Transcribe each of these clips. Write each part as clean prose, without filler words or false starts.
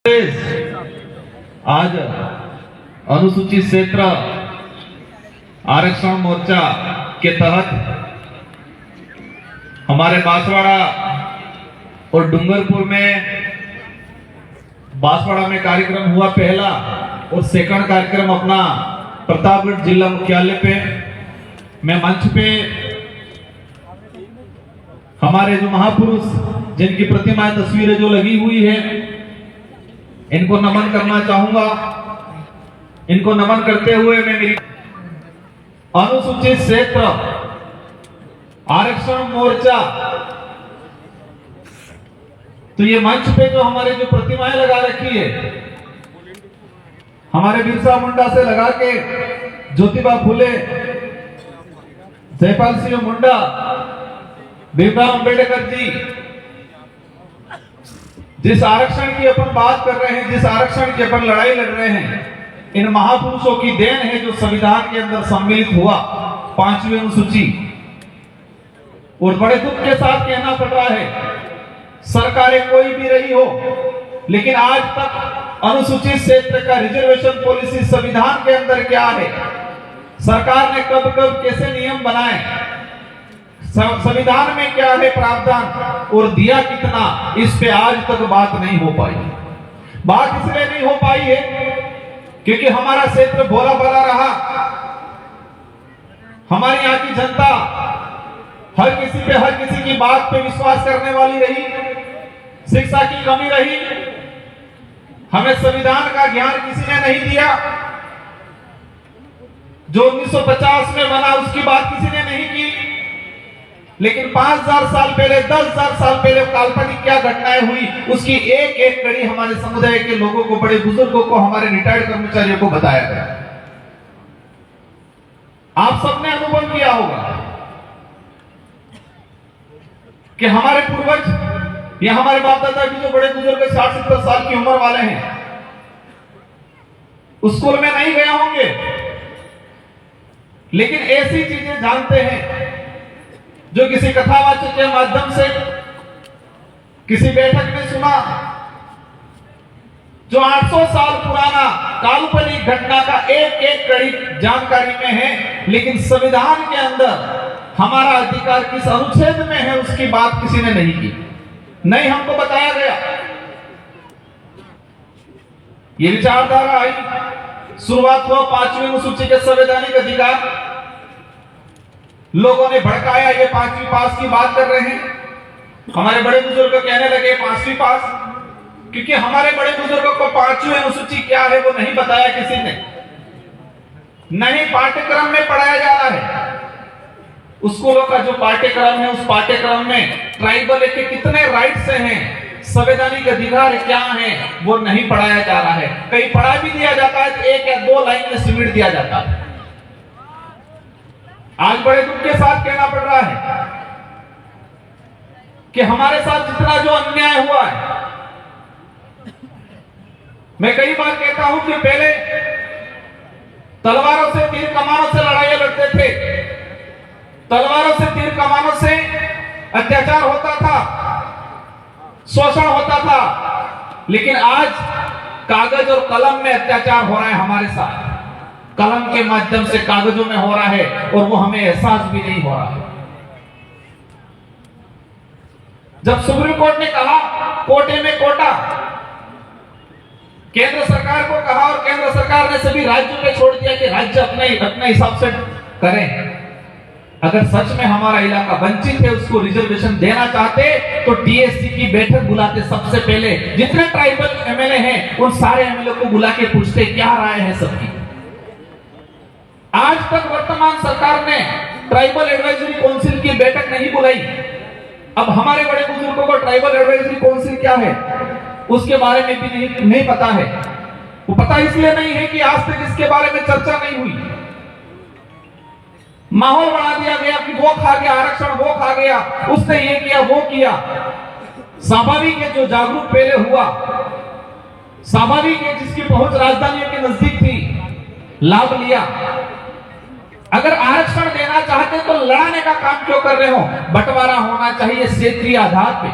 आज अनुसूचित क्षेत्र आरक्षण मोर्चा के तहत हमारे बांसवाड़ा और डूंगरपुर में बांसवाड़ा में कार्यक्रम हुआ पहला, और सेकंड कार्यक्रम अपना प्रतापगढ़ जिला मुख्यालय पे। मैं मंच पे हमारे जो महापुरुष जिनकी प्रतिमाएं तस्वीरें जो लगी हुई है इनको नमन करना चाहूंगा। इनको नमन करते हुए मैं मेरी अनुसूचित क्षेत्र आरक्षण मोर्चा, तो ये मंच पे जो हमारे जो प्रतिमाएं लगा रखी है, हमारे बिरसा मुंडा से लगा के ज्योतिबा फुले, जयपाल सिंह मुंडा, भीमराव अंबेडकर जी, जिस आरक्षण की अपन बात कर रहे हैं, जिस आरक्षण की अपन लड़ाई लड़ रहे हैं, इन महापुरुषों की देन है जो संविधान के अंदर सम्मिलित हुआ 5वीं अनुसूची। और बड़े दुख के साथ कहना पड़ रहा है, सरकारें कोई भी रही हो, लेकिन आज तक अनुसूचित क्षेत्र का रिजर्वेशन पॉलिसी संविधान के अंदर क्या है, सरकार ने कब कब कैसे नियम बनाए, संविधान में क्या है प्रावधान और दिया कितना, इस पे आज तक बात नहीं हो पाई। बात इसलिए नहीं हो पाई है क्योंकि हमारा क्षेत्र भोला भाला रहा। हमारे यहाँ की जनता हर किसी की बात पे विश्वास करने वाली रही। शिक्षा की कमी रही, हमें संविधान का ज्ञान किसी ने नहीं दिया। जो 1950 में बना उसकी बात किसी ने नहीं की, लेकिन 5000 साल पहले, 10,000 साल पहले काल्पनिक क्या घटनाएं हुई उसकी एक एक कड़ी हमारे समुदाय के लोगों को, बड़े बुजुर्गों को, हमारे रिटायर्ड कर्मचारियों को बताया गया। आप सबने अनुभव किया होगा कि हमारे पूर्वज या हमारे बाप दादा की जो बड़े बुजुर्ग 60-70 साल की उम्र वाले हैं, स्कूल में नहीं गए होंगे, लेकिन ऐसी चीजें जानते हैं जो किसी कथावाचक के माध्यम से, किसी बैठक में सुना, जो 800 साल पुराना काल्पनिक घटना का एक एक कड़ी जानकारी में है, लेकिन संविधान के अंदर हमारा अधिकार किस अनुच्छेद में है उसकी बात किसी ने नहीं की, नहीं हमको बताया गया। ये विचारधारा आई, शुरुआत हुआ 5वीं अनुसूची के संवैधानिक अधिकार, लोगों ने भड़काया, ये 5वीं पास की बात कर रहे हैं। हमारे बड़े बुजुर्ग कहने लगे 5वीं पास, क्योंकि हमारे बड़े बुजुर्गों को 5वीं अनुसूची क्या है वो नहीं बताया किसी ने, नहीं पाठ्यक्रम में पढ़ाया जा रहा है। स्कूलों का जो पाठ्यक्रम है, उस पाठ्यक्रम में ट्राइबल के कितने राइट्स हैं, संवैधानिक अधिकार क्या हैं, वो नहीं पढ़ाया जा रहा है। कहीं पढ़ा भी दिया जाता है तो 1 या 2 लाइन में सिमट दिया जाता है। आज बड़े दुख के साथ कहना पड़ रहा है कि हमारे साथ जितना जो अन्याय हुआ है, मैं कई बार कहता हूं कि पहले तलवारों से, तीर कमानों से लड़ाइयां लड़ते थे, तलवारों से, तीर कमानों से अत्याचार होता था, शोषण होता था, लेकिन आज कागज और कलम में अत्याचार हो रहा है हमारे साथ। कलम के माध्यम से कागजों में हो रहा है और वो हमें एहसास भी नहीं हो रहा है। जब सुप्रीम कोर्ट ने कहा कोटे में कोटा, केंद्र सरकार को कहा और केंद्र सरकार ने सभी राज्यों पे छोड़ दिया कि राज्य अपने हिसाब से करें। अगर सच में हमारा इलाका वंचित है, उसको रिजर्वेशन देना चाहते तो टीएससी की बैठक बुलाते, सबसे पहले जितने ट्राइबल एमएलए हैं उन सारे एमएलए को बुला के पूछते क्या राय है सबकी। आज तक वर्तमान सरकार ने ट्राइबल एडवाइजरी काउंसिल की बैठक नहीं बुलाई। अब हमारे बड़े बुजुर्गों को ट्राइबल एडवाइजरी काउंसिल क्या है उसके बारे में भी नहीं पता है। वो पता इसलिए नहीं है कि आज तक इसके बारे में चर्चा नहीं हुई। माहौल बना दिया गया कि वो खा गया आरक्षण, वो खा गया, उसने ये किया, वो किया। स्वाभाविक है, जो जागरूक पहले हुआ, स्वाभाविक है जिसकी पहुंच राजधानियों के नजदीक थी, लाभ लिया। अगर आरक्षण देना चाहते तो लड़ाने का काम क्यों कर रहे हो? बंटवारा होना चाहिए क्षेत्रीय आधार पे,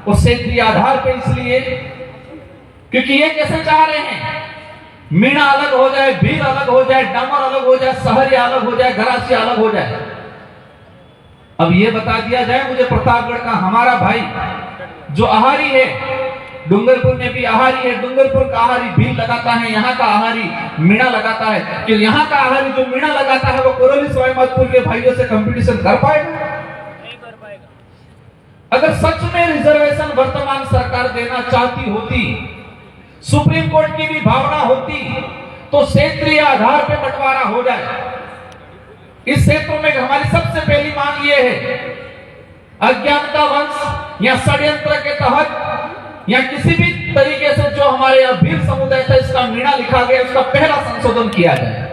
और क्षेत्रीय आधार पे इसलिए क्योंकि ये कैसे चाह रहे हैं, मीणा अलग हो जाए, भील अलग हो जाए, डामर अलग हो जाए, सहरिया अलग हो जाए, गरासिया अलग हो जाए। अब ये बता दिया जाए मुझे प्रतापगढ़ का हमारा भाई जो आहारी है, डूंगरपुर में भी आहारी है, डूंगरपुर का आहारी भील लगाता है, यहाँ का आहारी मीणा लगाता है, कि यहाँ का आहारी जो मीणा लगाता है वो कोरोली सवाईमाधोपुर के भाइयों से कंपटीशन कर पाएगा? अगर सच में रिजर्वेशन वर्तमान सरकार देना चाहती होती, सुप्रीम कोर्ट की भी भावना होती, तो क्षेत्रीय आधार पर बंटवारा हो जाए। इस क्षेत्र में हमारी सबसे पहली मांग यह है, अज्ञानता वंश या षड्यंत्र के तहत या किसी भी तरीके से जो हमारे यहाँ भील समुदाय था इसका मीणा लिखा गया, उसका पहला संशोधन किया जाए।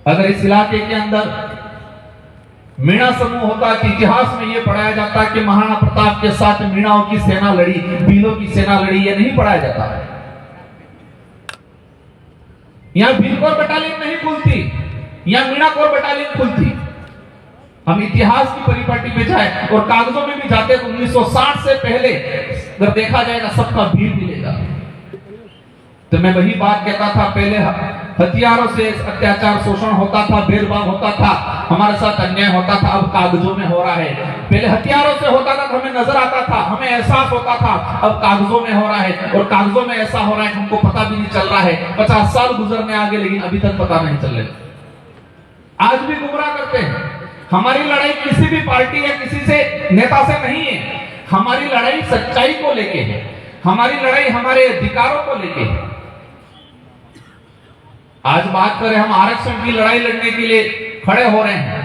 अगर इस इलाके के अंदर मीणा समूह होता कि इतिहास में यह पढ़ाया जाता कि महाराणा प्रताप के साथ मीणाओं की सेना लड़ी, भीलों की सेना लड़ी, यह नहीं पढ़ाया जाता है। यहां भील कोर बटालियन नहीं खुलती, यहां मीणा कोर बटालियन खुलती। हम इतिहास की परिपाटी में जाए और कागजों में भी जाते तो 1960 से पहले अगर देखा जाएगा सबका भील मिलेगा। तो मैं वही बात कहता था, पहले हथियारों से अत्याचार शोषण होता था, भेदभाव होता था, हमारे साथ अन्याय होता था, अब कागजों में हो रहा है। पहले हथियारों से होता था तो हमें नजर आता था, हमें एहसास होता था, अब कागजों में हो रहा है, और कागजों में ऐसा हो रहा है हमको पता भी नहीं चल रहा है। 50 साल गुजरने आगे लेकिन अभी तक पता नहीं चल रहा। आज भी गुमराह करते हैं। हमारी लड़ाई किसी भी पार्टी या किसी से नेता से नहीं है, हमारी लड़ाई सच्चाई को लेके है, हमारी लड़ाई हमारे अधिकारों को लेके है। आज बात करें हम आरक्षण की लड़ाई लड़ने के लिए खड़े हो रहे हैं,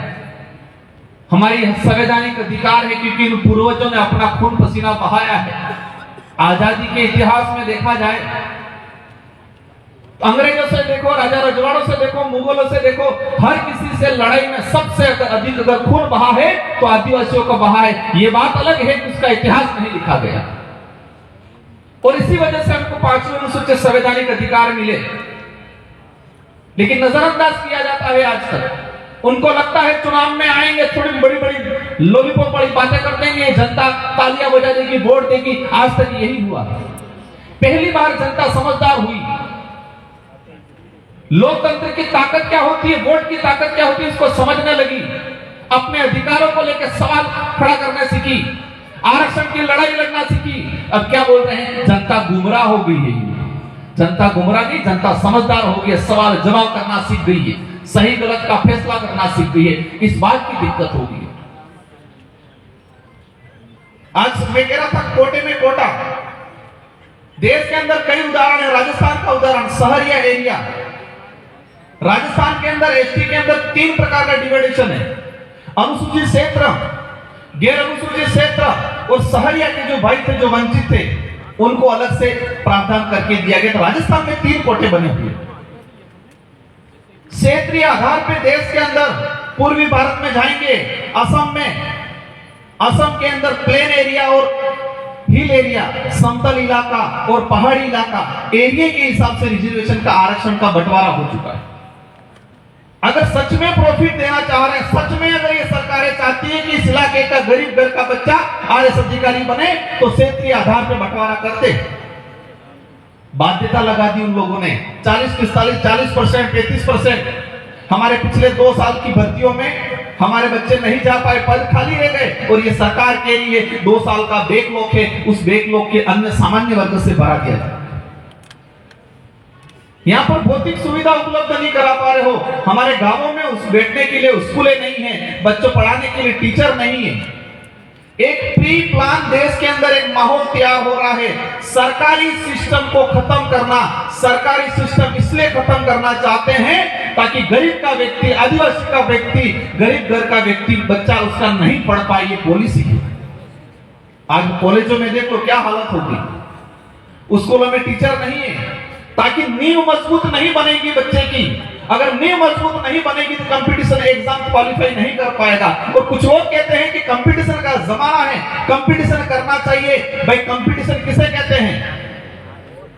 हमारी संवैधानिक अधिकार है क्योंकि इन पूर्वजों ने अपना खून पसीना बहाया है। आजादी के इतिहास में देखा जाए, अंग्रेजों से देखो, राजा रजवाड़ों से देखो, मुगलों से देखो, हर किसी से लड़ाई में सबसे अधिक अगर खून बहा है तो आदिवासियों का बहा है। ये बात अलग है कि उसका इतिहास नहीं लिखा गया, और इसी वजह से हमको 5वें अनुसूचित संवैधानिक अधिकार मिले, लेकिन नजरअंदाज किया जाता है आज तक। उनको लगता है चुनाव में आएंगे, थोड़ी बड़ी बड़ी लोलीपॉप वाली बातें कर देंगे, जनता तालियां बजा देगी, वोट देगी। आज तक यही हुआ। पहली बार जनता समझदार हुई। लोकतंत्र की ताकत क्या होती है, वोट की ताकत क्या होती है, इसको समझने लगी। अपने अधिकारों को लेकर सवाल खड़ा करना सीखी, आरक्षण की लड़ाई लड़ना सीखी। अब क्या बोल रहे हैं, जनता गुमराह हो गई है। जनता गुमराह नहीं, जनता समझदार हो गई है, सवाल जवाब करना सीख गई है, सही गलत का फैसला करना सीख गई है। इस बात की दिक्कत हो गई है। आज मैं कह रहा था कोटे में कोटा, देश के अंदर कई उदाहरण है। राजस्थान का उदाहरण, शहरिया एरिया। राजस्थान के अंदर एसटी के अंदर 3 प्रकार का डिवाइडेशन है, अनुसूचित क्षेत्र, गैर अनुसूचित क्षेत्र और शहरिया के जो भाई थे, जो वंचित थे, उनको अलग से प्रावधान करके दिया गया। तो राजस्थान में 3 कोटे बने हुए। क्षेत्रीय आधार पर देश के अंदर पूर्वी भारत में जाएंगे, असम में, असम के अंदर प्लेन एरिया और हिल एरिया, समतल इलाका और पहाड़ी इलाका, एरिया के हिसाब से रिजर्वेशन का आरक्षण का बंटवारा हो चुका है। अगर सच में प्रॉफिट देना चाह रहे हैं, सच में अगर ये सरकारें चाहती है कि इस इलाके का गरीब घर का बच्चा आईएएस अधिकारी बने, तो क्षेत्रीय आधार पर बंटवारा करते। बाध्यता लगा दी उन लोगों ने, 40, 45, 40%, 33%। हमारे पिछले 2 साल की भर्तियों में हमारे बच्चे नहीं जा पाए, पद खाली रह गए, और ये सरकार कह रही है 2 साल का बैकलॉग है, उस बैकलॉग के अन्य सामान्य वर्ग से भरा दिया जाए। यहाँ पर भौतिक सुविधा उपलब्ध नहीं करा पा रहे हो। हमारे गांवों में उस बैठने के लिए स्कूलें नहीं है, बच्चों पढ़ाने के लिए टीचर नहीं है। एक प्री प्लान देश के अंदर एक माहौल तैयार हो रहा है। सरकारी सिस्टम को खत्म करना, सरकारी सिस्टम इसलिए खत्म करना चाहते हैं ताकि गरीब का व्यक्ति, आदिवासी का व्यक्ति, गरीब घर का व्यक्ति, बच्चा उसका नहीं पढ़ पाए। ये पॉलिसी है। आज कॉलेजों में देखो क्या हालत होगी, स्कूलों में टीचर नहीं है, ताकि नींव मजबूत नहीं बनेगी बच्चे की। अगर नींव मजबूत नहीं बनेगी तो कंपटीशन एग्जाम क्वालिफाई नहीं कर पाएगा। और कुछ लोग कहते हैं कि कंपटीशन का जमाना है, कंपटीशन करना चाहिए। भाई कंपटीशन किसे कहते हैं?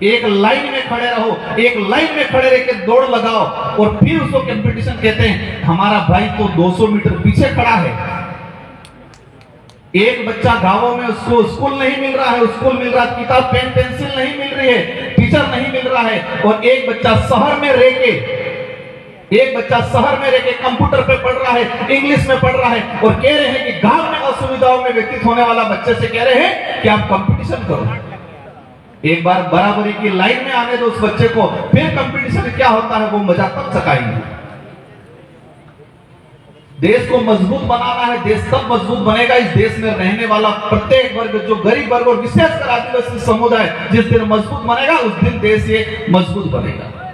एक लाइन में खड़े रहो, एक लाइन में खड़े रह के दौड़ लगाओ और फिर उसको कंपटीशन कहते हैं। हमारा भाई तो 200 मीटर पीछे खड़ा है। एक बच्चा गांवों में उसको स्कूल नहीं मिल रहा है, स्कूल मिल रहा है, किताब पेन पेंसिल नहीं मिल रही है, टीचर नहीं मिल रहा है, और एक बच्चा शहर में रह के कंप्यूटर पे पढ़ रहा है, इंग्लिश में पढ़ रहा है, और कह रहे हैं कि गांव में असुविधाओं में व्यतीत होने वाला बच्चे से कह रहे हैं कि आप कंपटीशन करो। एक बार बराबरी की लाइन में आने दो उस बच्चे को, फिर कंपटीशन क्या होता है वो मजा तब सकाएंगे। देश को मजबूत बनाना है, देश तब मजबूत बनेगा इस देश में रहने वाला प्रत्येक वर्ग, जो गरीब वर्ग और विशेषकर आदिवासी समुदाय जिस दिन मजबूत बनेगा उस दिन देश ये मजबूत बनेगा।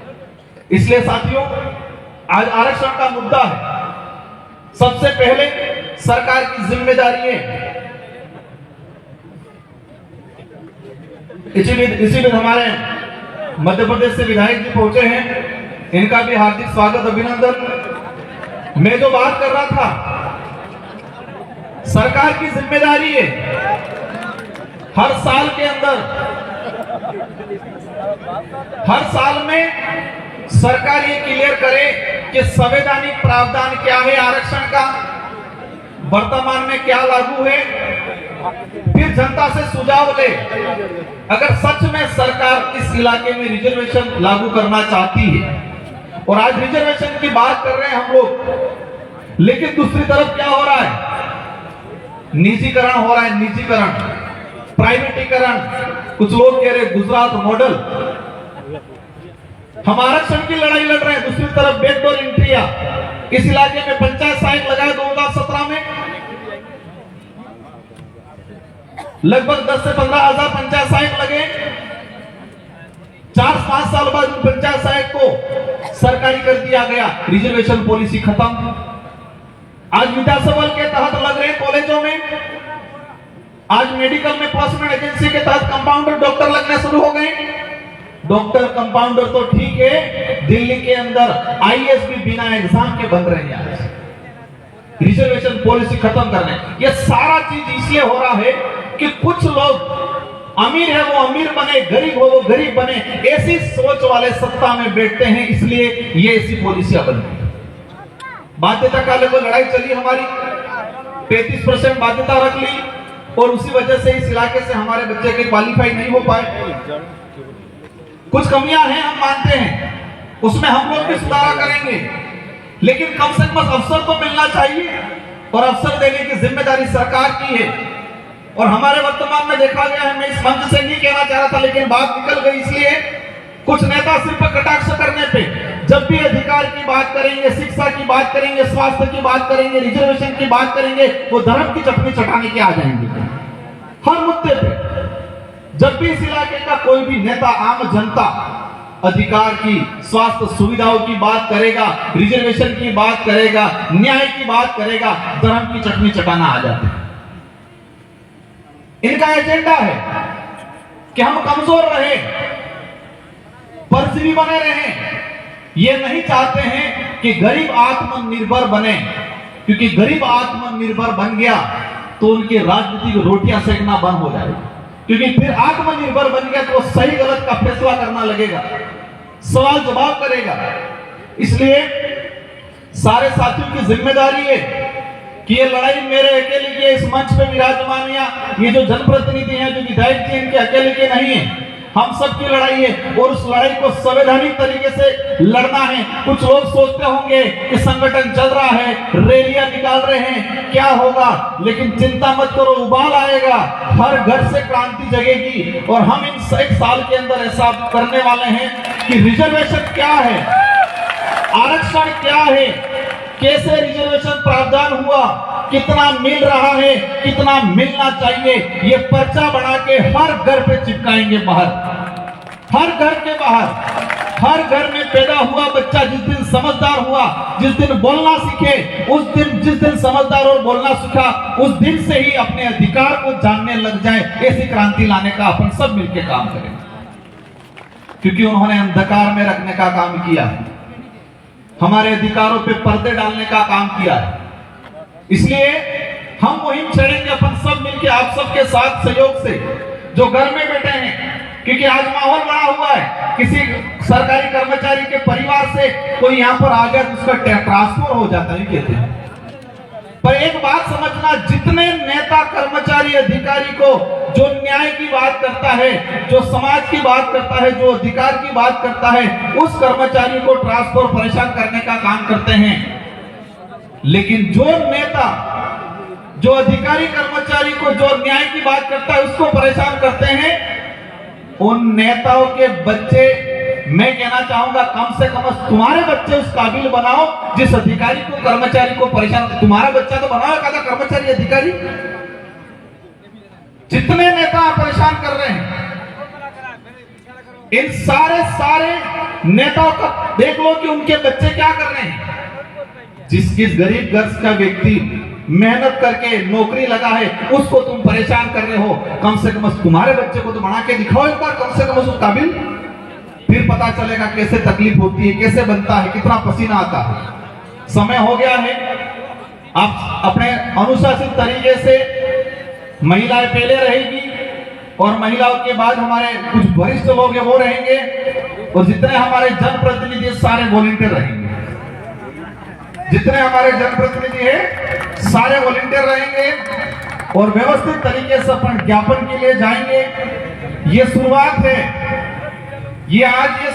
इसलिए साथियों, आज आरक्षण का मुद्दा है। सबसे पहले सरकार की जिम्मेदारी है, इसीलिए हमारे मध्य प्रदेश से विधायक जी पहुंचे हैं, इनका भी हार्दिक स्वागत अभिनंदन। मैं जो बात कर रहा था, सरकार की जिम्मेदारी है हर साल के अंदर, हर साल में सरकार ये क्लियर करे कि संवैधानिक प्रावधान क्या है आरक्षण का, वर्तमान में क्या लागू है, फिर जनता से सुझाव ले। अगर सच में सरकार इस इलाके में रिजर्वेशन लागू करना चाहती है, और आज रिजर्वेशन की बात कर रहे हैं हम लोग, लेकिन दूसरी तरफ क्या हो रहा है, निजीकरण हो रहा है, निजीकरण, प्राइवेटीकरण। कुछ लोग कह रहे हैं गुजरात मॉडल। हम आरक्षण की लड़ाई लड़ रहे हैं, दूसरी तरफ बैकडोर एंट्रिया। इस इलाके में पंचायत सहायक लगाए 2017 में, लगभग 10 से 15 हजार पंचायत सहायक लगे। 4-5 साल बाद पंचायत सहायक को सरकारी कर दिया गया, रिजर्वेशन पॉलिसी खत्म। आज विधानसभा के तहत लग रहे कॉलेजों में, आज मेडिकल में प्लेसमेंट एजेंसी के तहत कंपाउंडर डॉक्टर लगने शुरू हो गए। डॉक्टर कंपाउंडर तो ठीक है, दिल्ली के अंदर आईएएस भी बिना एग्जाम के बन रहे हैं आज, रिजर्वेशन पॉलिसी खत्म करने। ये सारा चीज इसलिए हो रहा है कि कुछ लोग अमीर है वो अमीर बने, गरीब हो वो गरीब बने, ऐसी सोच वाले सत्ता में बैठते हैं, इसलिए ये ऐसी पॉलिसियां बनती। बाध्यता काले को लड़ाई चली हमारी, 35% बाध्यता रख ली, और उसी वजह से इस इलाके से हमारे बच्चे के क्वालिफाई नहीं हो पाए। कुछ कमियां हैं, हम मानते हैं, उसमें हम लोग भी सुधार करेंगे, लेकिन कम से कम अवसर तो मिलना चाहिए, और अवसर देने की जिम्मेदारी सरकार की है। और हमारे वर्तमान में देखा गया है, मैं इस मंच से नहीं कहना चाह रहा था लेकिन बात निकल गई, इसलिए कुछ नेता सिर्फ कटाक्ष करने पे, जब भी अधिकार की बात करेंगे, शिक्षा की बात करेंगे, स्वास्थ्य की बात करेंगे, रिजर्वेशन की बात करेंगे, वो धर्म की चटनी चटाने के आ जाएंगे हर मुद्दे पे। जब भी इस इलाके का कोई भी नेता, आम जनता अधिकार की, स्वास्थ्य सुविधाओं की बात करेगा, रिजर्वेशन की बात करेगा, न्याय की बात करेगा, धर्म की चटनी चटाना आ जाते हैं। इनका एजेंडा है कि हम कमजोर रहे, परजीवी बने रहे। ये नहीं चाहते हैं कि गरीब आत्मनिर्भर बने, क्योंकि गरीब आत्मनिर्भर बन गया तो उनकी राजनीतिक रोटियां सेकना बंद हो जाएगी, क्योंकि फिर आत्मनिर्भर बन गया तो सही गलत का फैसला करना लगेगा, सवाल जवाब करेगा। इसलिए सारे साथियों की जिम्मेदारी है कि ये लड़ाई मेरे अकेले की, इस मंच पे विराजमान या ये जो जनप्रतिनिधि हैं, जो विधायक जी, इनके अकेले के नहीं है, हम सबकी लड़ाई है, और उस लड़ाई को संवैधानिक तरीके से लड़ना है। कुछ लोग सोचते होंगे कि संगठन चल रहा है, रैलियां निकाल रहे हैं, क्या होगा, लेकिन चिंता मत करो, उबाल आएगा, हर घर से क्रांति जगेगी। और हम इन 1 साल के अंदर ऐसा करने वाले हैं कि रिजर्वेशन क्या है, आरक्षण क्या है, कैसे रिजर्वेशन प्रावधान हुआ, कितना मिल रहा है, कितना मिलना चाहिए, ये पर्चा बना के हर घर पे चिपकाएंगे बाहर, हर घर के बाहर। हर घर में पैदा हुआ बच्चा जिस दिन समझदार हुआ, जिस दिन बोलना सीखे, उस दिन, जिस दिन समझदार और बोलना सीखा, उस दिन से ही अपने अधिकार को जानने लग जाए। ऐसी क्रांति लाने का अपन सब मिलकर काम करें, क्योंकि उन्होंने अंधकार में रखने का काम किया है, हमारे अधिकारों पे पर्दे डालने का काम किया है। इसलिए हम मुहिम छेड़ेंगे अपन सब मिलके, आप सबके साथ सहयोग से, जो घर में बैठे हैं, क्योंकि आज माहौल बना हुआ है, किसी सरकारी कर्मचारी के परिवार से कोई यहाँ पर आ गया तो उसका ट्रांसफर हो जाता है, कहते हैं पर एक बात समझना, जितने नेता कर्मचारी अधिकारी को जो न्याय की बात करता है, जो समाज की बात करता है, जो अधिकार की बात करता है, उस कर्मचारी को ट्रांसफर परेशान करने का काम करते हैं। लेकिन जो नेता, जो अधिकारी कर्मचारी को जो न्याय की बात करता है उसको परेशान करते हैं, उन नेताओं के बच्चे, मैं कहना चाहूंगा कम से कम तुम्हारे बच्चे उस काबिल बनाओ जिस अधिकारी को कर्मचारी को परेशान। तुम्हारा बच्चा तो बनाओ एखादा कर्मचारी अधिकारी। जितने नेता परेशान कर रहे हैं, इन सारे नेताओं का देख लो कि उनके बच्चे क्या कर रहे हैं। जिस गरीब घर का व्यक्ति मेहनत करके नौकरी लगा है उसको तुम परेशान कर रहे हो। कम से कम तुम्हारे बच्चे को तो बना के दिखाओ एक बार, कम से कम उस काबिल। फिर पता चलेगा कैसे तकलीफ होती है, कैसे बनता है, कितना पसीना आता है। समय हो गया है, आप अपने अनुशासित तरीके से, महिलाएं पहले रहेगी और महिलाओं के बाद हमारे कुछ वरिष्ठ लोग वो रहेंगे, और जितने हमारे जनप्रतिनिधि सारे वॉलंटियर रहेंगे। जितने हमारे जनप्रतिनिधि हैं सारे वॉलंटियर रहेंगे और व्यवस्थित तरीके से अपन ज्ञापन के लिए जाएंगे। ये शुरुआत है, ये आज ये